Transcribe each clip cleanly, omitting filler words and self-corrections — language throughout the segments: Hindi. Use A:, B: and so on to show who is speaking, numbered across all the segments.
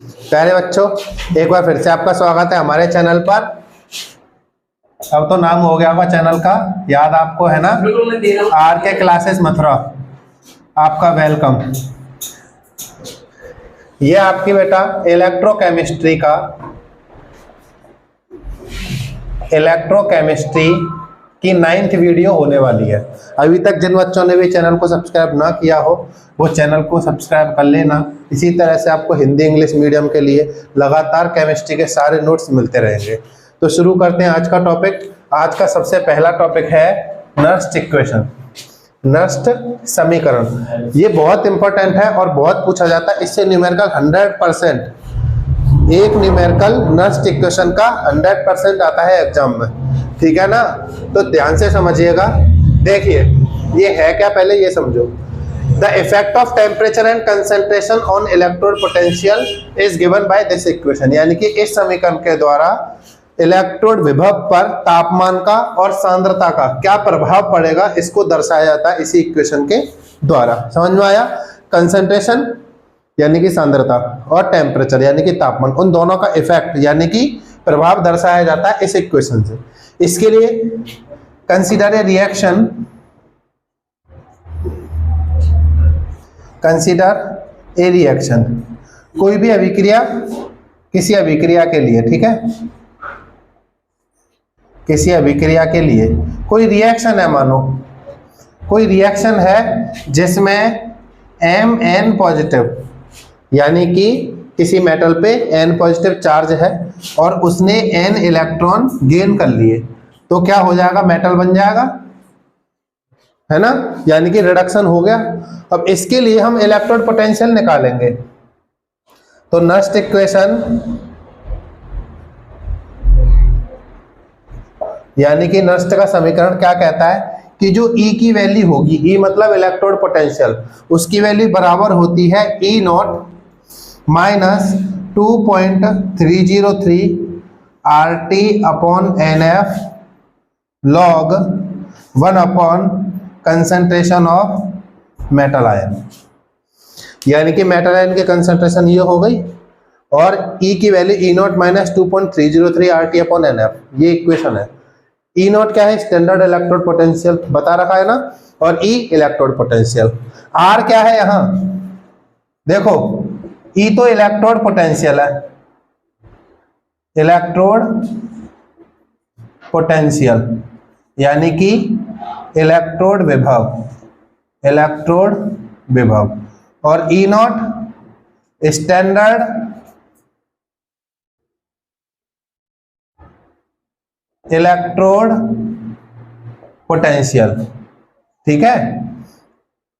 A: प्यारे बच्चों, एक बार फिर से आपका स्वागत है हमारे चैनल पर। अब तो नाम हो गया होगा चैनल का, याद आपको है ना, आर के क्लासेस मथुरा। आपका वेलकम। ये आपकी बेटा इलेक्ट्रोकेमिस्ट्री की 9th वीडियो होने वाली है। अभी तक जिन बच्चों ने भी चैनल को सब्सक्राइब ना किया हो वो चैनल को सब्सक्राइब कर लेना। इसी तरह से आपको हिंदी इंग्लिश मीडियम के लिए लगातार केमिस्ट्री के सारे नोट्स मिलते रहेंगे। तो शुरू करते हैं आज का टॉपिक। आज का सबसे पहला टॉपिक है नर्स्ट इक्वेशन, नर्स्ट समीकरण। ये बहुत इंपॉर्टेंट है और बहुत पूछा जाता है। इससे न्यूमेरिकल 100%, एक न्यूमेरिकल नर्स्ट इक्वेशन का 100% आता है एग्जाम में, ठीक है ना। तो ध्यान से समझिएगा। देखिए ये है क्या, पहले ये समझो। The effect of temperature and concentration on electrode potential is given by this equation. यानी कि इस समीकरण के द्वारा इलेक्ट्रोड विभव पर तापमान का और सांद्रता का क्या प्रभाव पड़ेगा इसको दर्शाया जाता है इसी इक्वेशन के द्वारा। समझ में आया? कंसंट्रेशन यानी कि सांद्रता और टेम्परेचर यानी कि तापमान, उन दोनों का इफेक्ट यानी कि प्रभाव दर्शाया जाता है इस इक्वेशन से। इसके लिए consider a reaction, consider a reaction, कोई भी अभिक्रिया, किसी अभिक्रिया के लिए, ठीक है, किसी अभिक्रिया के लिए कोई रिएक्शन है, मानो कोई रिएक्शन है जिसमें Mn पॉजिटिव यानी कि किसी मेटल पे N पॉजिटिव चार्ज है और उसने N इलेक्ट्रॉन गेन कर लिए, तो क्या हो जाएगा? मेटल बन जाएगा, है ना, यानी कि रिडक्शन हो गया। अब इसके लिए हम इलेक्ट्रोड पोटेंशियल निकालेंगे। तो नर्स्ट इक्वेशन यानी कि नर्स्ट का समीकरण क्या कहता है कि जो E की वैल्यू होगी, E मतलब इलेक्ट्रोड पोटेंशियल, उसकी वैल्यू बराबर होती है E nought minus 2.303 RT upon NF log 1 upon concentration of metal ion. यानी कि मेटल आयन की कंसंट्रेशन ये हो गई और E की value E nought minus 2.303 RT upon NF, ये इक्वेशन है। E नॉट क्या है? स्टैंडर्ड इलेक्ट्रोड पोटेंशियल बता रखा है ना, और E इलेक्ट्रोड पोटेंशियल। R क्या है यहाँ? देखो E तो इलेक्ट्रोड पोटेंशियल है, इलेक्ट्रोड पोटेंशियल यानी कि इलेक्ट्रोड विभव, इलेक्ट्रोड विभव, और E not standard electrode potential, ठीक है,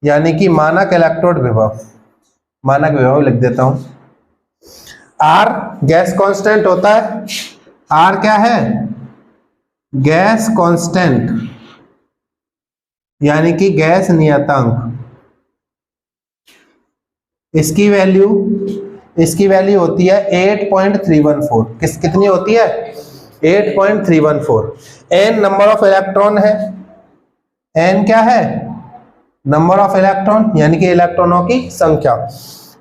A: यानी कि मानक इलेक्ट्रोड विभव, मानक विभव लिख देता हूं। R गैस कांस्टेंट होता है। R क्या है? गैस कांस्टेंट यानी कि गैस नियतांक। इसकी वैल्यू होती है 8.314। कितनी होती है? 8.314। N नंबर ऑफ इलेक्ट्रॉन है, N क्या है? नंबर ऑफ इलेक्ट्रॉन यानी कि इलेक्ट्रॉनों की संख्या।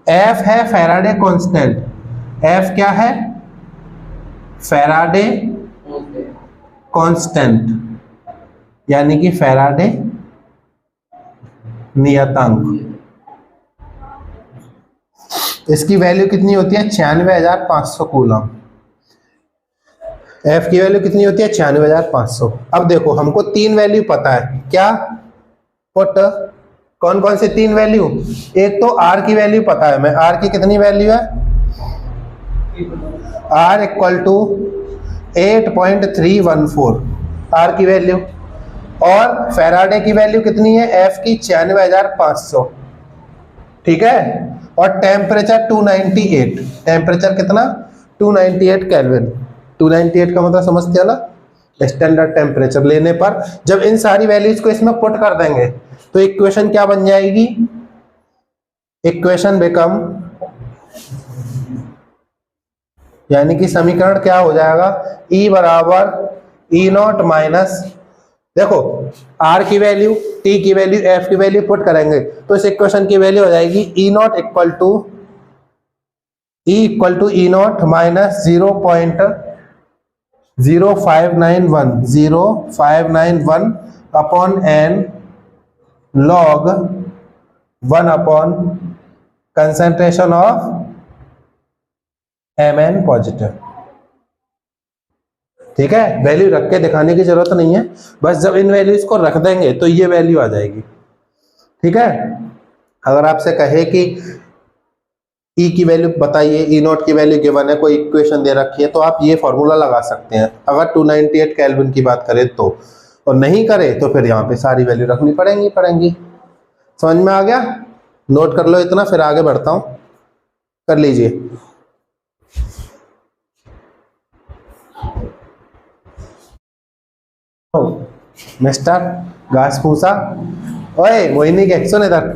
A: F है फैराडे कांस्टेंट, F क्या है? फैराडे कांस्टेंट यानी कि फैराडे नियतांक। इसकी वैल्यू कितनी होती है? 96,500 कूलम। F की वैल्यू कितनी होती है? 96,500। अब देखो हमको तीन वैल्यू पता है, क्या? पुट कौन कौन से तीन वैल्यू? एक तो R की वैल्यू पता है, मैं R की कितनी वैल्यू है? R इक्वल टू 8.314 R की वैल्यू, और फैराडे की वैल्यू कितनी है? F की 96,500, ठीक है, और टेम्परेचर 298। टेम्परेचर कितना? 298 केल्विन। 298 का मतलब समझते हो ना, स्टैंडर्ड टेम्परेचर लेने पर जब इन सारी वैल्यूज को इसमें पुट कर देंगे तो इक्वेशन क्या बन जाएगी? इक्वेशन बिकम, यानी कि समीकरण क्या हो जाएगा? E बराबर E नॉट माइनस, देखो R की वैल्यू, T की वैल्यू, F की वैल्यू पुट करेंगे तो इस इक्वेशन की वैल्यू हो जाएगी E nought equal to E equal to E nought minus 0.0591 upon N log 1 upon concentration of M N positive. ठीक है, वैल्यू रख के दिखाने की जरूरत नहीं है, बस जब इन वैल्यूज को रख देंगे तो ये वैल्यू आ जाएगी। ठीक है, अगर आपसे कहे कि ई की वैल्यू बताइए, ई नॉट की वैल्यू गिवन है, कोई इक्वेशन दे रखी है, तो आप ये फॉर्मूला लगा सकते हैं अगर 298 केल्विन की बात करें तो, और नहीं करे तो फिर यहाँ पे सारी वैल्यू रखनी पड़ेंगी। समझ में आ गया? नोट कर लो इतना, फिर आगे बढ़ता हूं, कर लीजिए। मिस्टर घास फूसा, ओए मोहिनी के सुन इधर,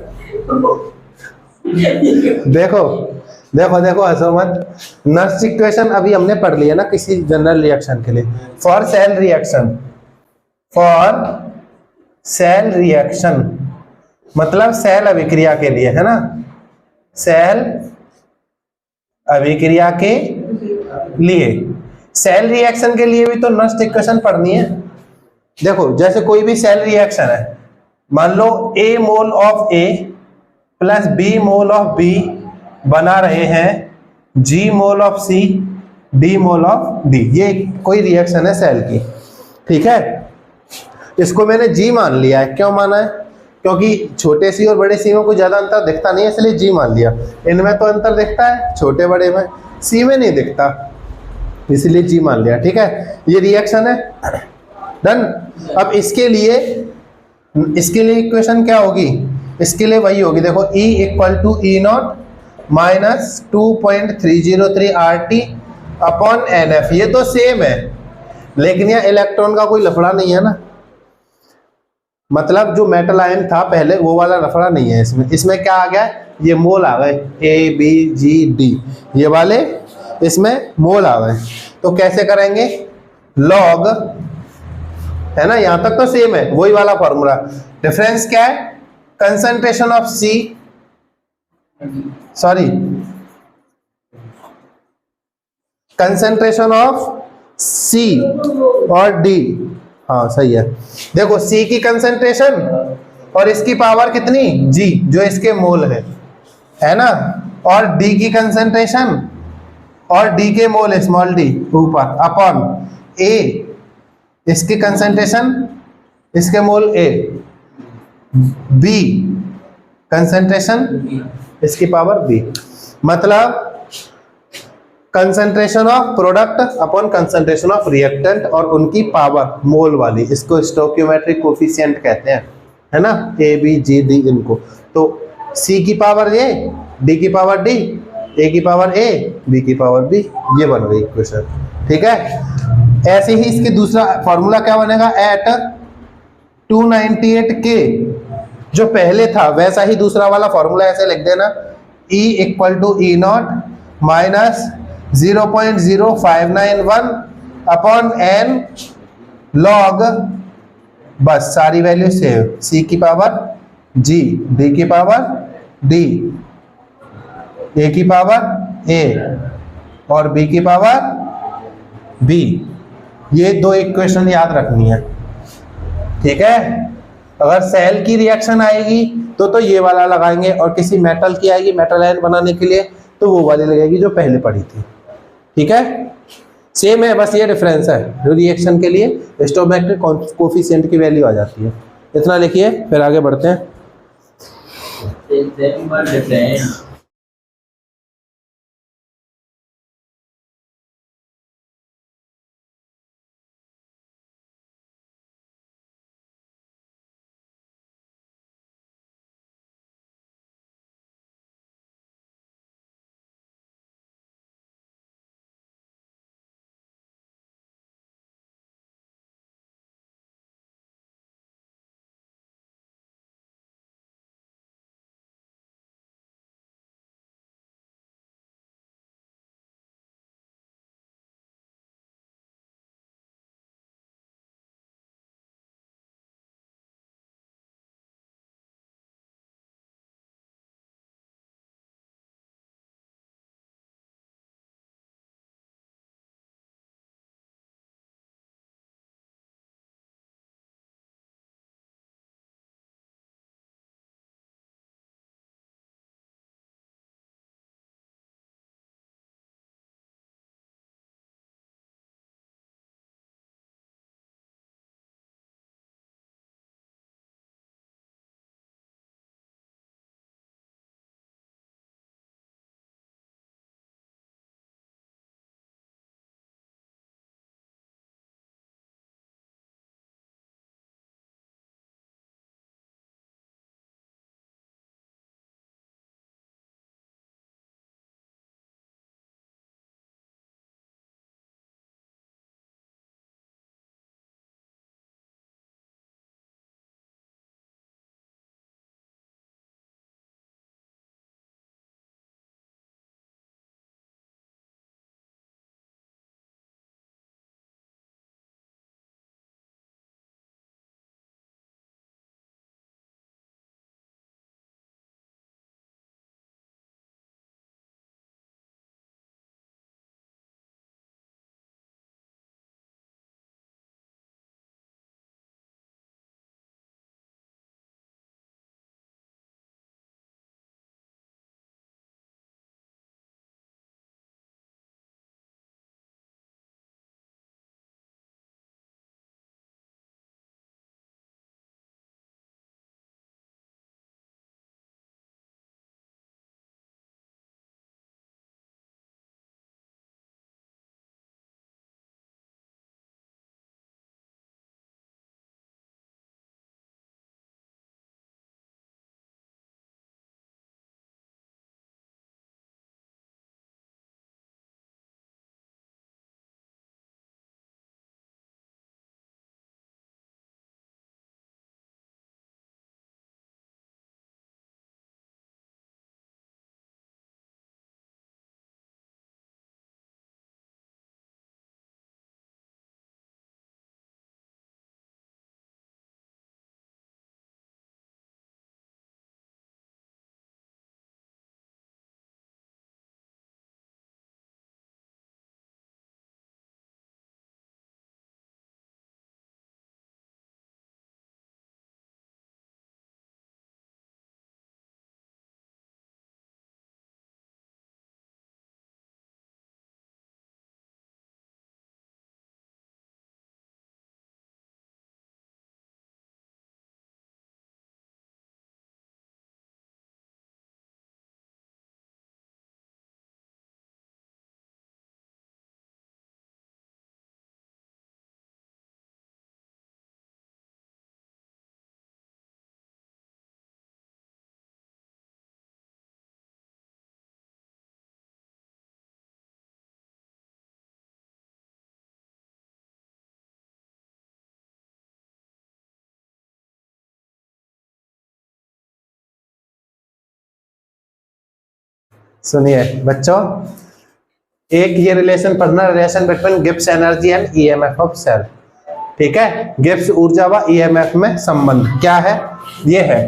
A: देखो देखो देखो, हंसो मत। नर्स इक्वेशन अभी हमने पढ़ लिया ना किसी जनरल रिएक्शन के लिए। फॉर सेल रिएक्शन मतलब सेल अभिक्रिया के लिए, है ना, सेल अभिक्रिया के लिए। सेल रिएक्शन के लिए भी तो नर्स इक्वेशन पढ़नी है। देखो जैसे कोई भी सेल रिएक्शन है, मान लो A mole of A plus B mole of B बना रहे हैं G mole of C D mole of D. ये कोई रिएक्शन है सेल की। ठीक है, इसको मैंने जी मान लिया है। क्यों माना है? क्योंकि छोटे सी और बड़े सी में कोई ज्यादा अंतर दिखता नहीं है, इसलिए जी मान लिया। इनमें तो अंतर दिखता है छोटे बड़े में, सी में नहीं दिखता, इसलिए जी मान लिया। ठीक है, ये रिएक्शन है, डन। अब इसके लिए इक्वेशन क्या होगी? इसके लिए वही होगी, देखो E equal to E nought minus 2.303 RT upon NF। ये तो सेम है, लेकिन यह इलेक्ट्रॉन का कोई लफड़ा नहीं है ना, मतलब जो मेटल आयन था पहले वो वाला लफड़ा नहीं है इसमें। इसमें क्या आ गया? ये मोल आ गए, A B G D, ये वाले इसमें मोल आ गए। तो कैसे करेंगे? लॉग, है ना, यहां तक तो सेम है, वही वाला फॉर्मूला। डिफरेंस क्या है? Concentration of C, sorry, concentration of C और डी। हाँ सही है। देखो सी की कंसंट्रेशन और इसकी पावर कितनी, जी, जो इसके मोल है ना, और डी की कंसंट्रेशन और डी के मोल स्मॉल डी ऊपर अपॉन ए, इसकी कंसंट्रेशन इसके मोल ए, बी कंसंट्रेशन इसकी पावर बी, मतलब concentration of product upon concentration of reactant और उनकी पावर मोल वाली, इसको स्टोइकियोमेट्रिक कोफिशिएंट कहते हैं, है ना, ए बी जी डी इनको। तो सी की पावर ए, डी की पावर डी, ए की पावर ए, बी की पावर बी, ये बन गई इक्वेशन। ठीक है, ऐसे ही इसके दूसरा फॉर्मूला क्या बनेगा? एट 298 के जो पहले था वैसा ही दूसरा वाला फॉर्मूला ऐसे लिख देना, E equal to E nought minus 0.0591 upon N log, बस सारी वैल्यू सेव, सी की पावर जी, डी की पावर डी, ए की पावर ए और बी की पावर बी। ये दो इक्वेशन याद रखनी है। ठीक है, अगर सेल की रिएक्शन आएगी तो ये वाला लगाएंगे, और किसी मेटल की आएगी मेटल आयन बनाने के लिए तो वो वाली लगेगी जो पहले पड़ी थी। ठीक है, सेम है, बस ये डिफरेंस है। रिएक्शन के लिए स्टोइकियोमेट्रिक कोफिशिएंट की वैल्यू आ जाती है। इतना लिखिए, फिर आगे बढ़ते हैं। सुनिए बच्चों, एक ये रिलेशन पढ़ना, relation between Gibbs energy and EMF of cell. ठीक है, गिब्स ऊर्जा व ईएमएफ में संबंध क्या है? ये है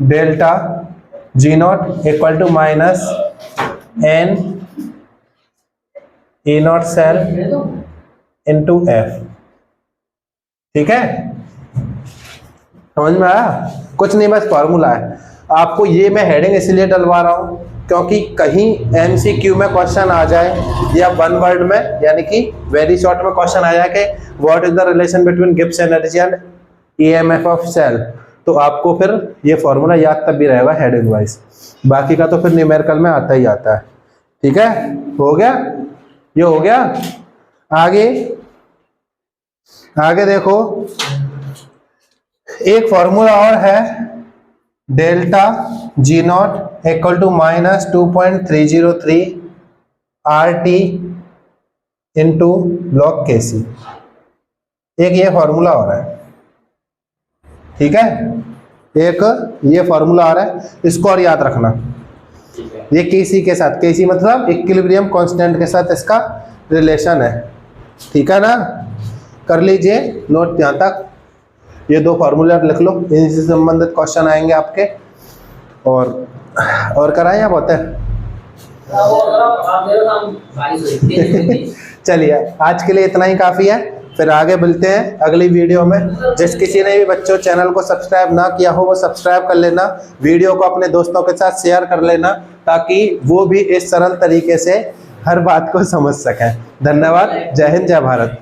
A: delta G nought equal to minus N E nought cell into F. ठीक है, समझ में आया? कुछ नहीं, बस फॉर्मूला है। आपको ये मैं हेडिंग इसलिए डलवा रहा हूं क्योंकि कहीं एमसीक्यू में क्वेश्चन आ जाए या वन वर्ड में, यानी कि वेरी शॉर्ट में क्वेश्चन आ जाए कि what is the relation between Gibbs energy and EMF of cell, तो आपको फिर ये फॉर्मूला याद तब भी रहेगा हेडिंग वाइज। बाकी का तो फिर न्यूमेरिकल में आता ही आता है। ठीक है, हो गया? ये हो गया। आगे आगे देखो, एक फॉर्मूला और है, delta G nought equal to minus 2.303 RT into log KC। एक ये फॉर्मूला और है। ठीक है, एक ये फॉर्मूला आ रहा है, इसको और याद रखना। ये KC के साथ, KC मतलब इक्विलिब्रियम कांस्टेंट के साथ इसका रिलेशन है। ठीक है ना, कर लीजिए नोट यहाँ तक। ये दो फार्मूला लिख लो, इनसे संबंधित क्वेश्चन आएंगे आपके। और कराएं या बहुत है? चलिए, आज के लिए इतना ही काफी है, फिर आगे मिलते हैं अगली वीडियो में। जिस किसी ने भी बच्चों चैनल को सब्सक्राइब ना किया हो वो सब्सक्राइब कर लेना, वीडियो को अपने दोस्तों के साथ शेयर कर लेना, ताकि वो भी इस सरल तरीके से हर बात को समझ सकें। धन्यवाद। जय हिंद, जय भारत।